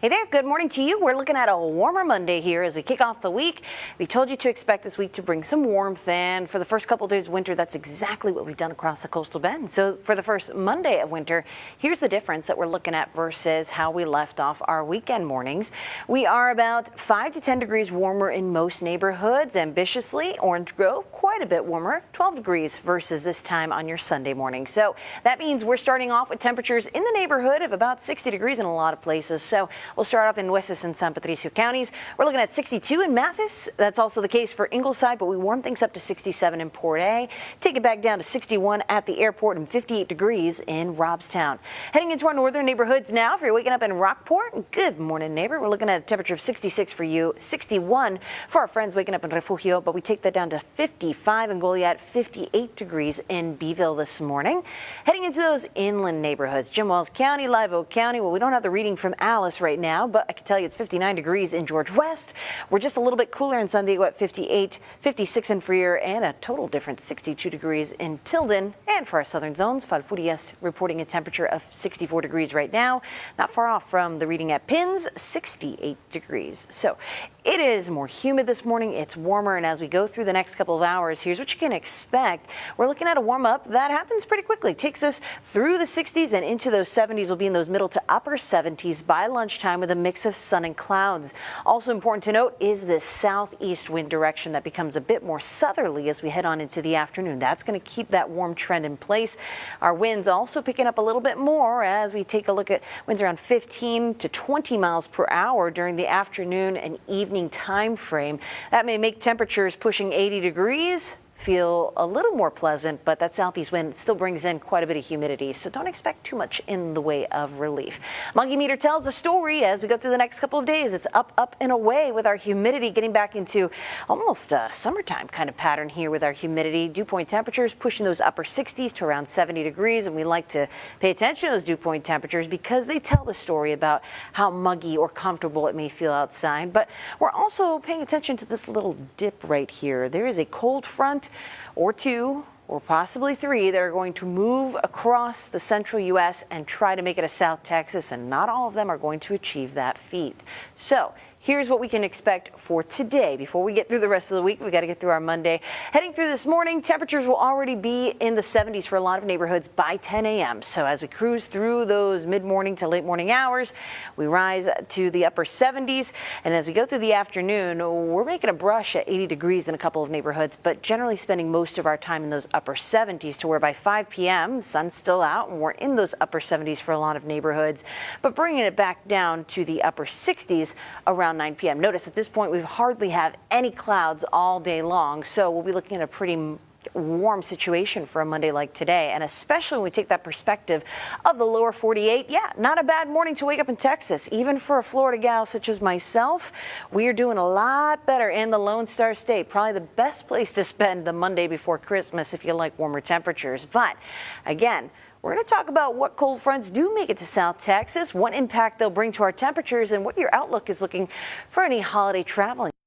Hey there, good morning to you. We're looking at a warmer Monday here as we kick off the week. We told you to expect this week to bring some warmth, and for the first couple of days of winter, that's exactly what we've done across the coastal bend. So for the first Monday of winter, here's the difference that we're looking at versus how we left off our weekend mornings. We are about 5 to 10 degrees warmer in most neighborhoods. Ambitiously, Orange Grove, quite a bit warmer, 12 degrees versus this time on your Sunday morning. So that means we're starting off with temperatures in the neighborhood of about 60 degrees in a lot of places. So we'll start off in Nueces and San Patricio counties. We're looking at 62 in Mathis. That's also the case for Ingleside, but we warm things up to 67 in Port A. Take it back down to 61 at the airport and 58 degrees in Robstown. Heading into our northern neighborhoods now. If you're waking up in Rockport, good morning, neighbor. We're looking at a temperature of 66 for you, 61 for our friends waking up in Refugio, but we take that down to 55 in Goliad, 58 degrees in Beeville this morning. Heading into those inland neighborhoods, Jim Wells County, Live Oak County. Well, we don't have the reading from Alice right now, but I can tell you it's 59 degrees in George West. We're just a little bit cooler in San Diego at 58, 56 in Freer, and a total difference 62 degrees in Tilden. And for our southern zones, Falfurrias reporting a temperature of 64 degrees right now, not far off from the reading at Pins, 68 degrees. So it is more humid this morning. It's warmer, and as we go through the next couple of hours, here's what you can expect. We're looking at a warm up that happens pretty quickly. It takes us through the 60s and into those 70s. We'll be in those middle to upper 70s by lunchtime with a mix of sun and clouds. Also important to note is this southeast wind direction that becomes a bit more southerly as we head on into the afternoon. That's going to keep that warm trend in place. Our winds also picking up a little bit more as we take a look at winds around 15 to 20 miles per hour during the afternoon and evening time frame. That may make temperatures pushing 80 degrees feel a little more pleasant, but that southeast wind still brings in quite a bit of humidity, so don't expect too much in the way of relief. Muggy Meter tells the story as we go through the next couple of days. It's up and away with our humidity, getting back into almost a summertime kind of pattern here with our humidity. Dew point temperatures pushing those upper 60s to around 70 degrees, and we like to pay attention to those dew point temperatures because they tell the story about how muggy or comfortable it may feel outside. But we're also paying attention to this little dip right here. There is a cold front or two or possibly three that are going to move across the central U.S. and try to make it to South Texas, and not all of them are going to achieve that feat. So here's what we can expect for today. Before we get through the rest of the week, we got to get through our Monday. Heading through this morning, temperatures will already be in the 70s for a lot of neighborhoods by 10 a.m. So as we cruise through those mid-morning to late morning hours, we rise to the upper 70s. And as we go through the afternoon, we're making a brush at 80 degrees in a couple of neighborhoods, but generally spending most of our time in those upper 70s to where by 5 p.m. the sun's still out and we're in those upper 70s for a lot of neighborhoods, but bringing it back down to the upper 60s around 9 p.m. Notice at this point we hardly have any clouds all day long, so we'll be looking at a pretty warm situation for a Monday like today, and especially when we take that perspective of the lower 48. Yeah, not a bad morning to wake up in Texas. Even for a Florida gal such as myself, we are doing a lot better in the Lone Star State. Probably the best place to spend the Monday before Christmas if you like warmer temperatures. But again, we're going to talk about what cold fronts do make it to South Texas, what impact they'll bring to our temperatures, and what your outlook is looking for any holiday traveling.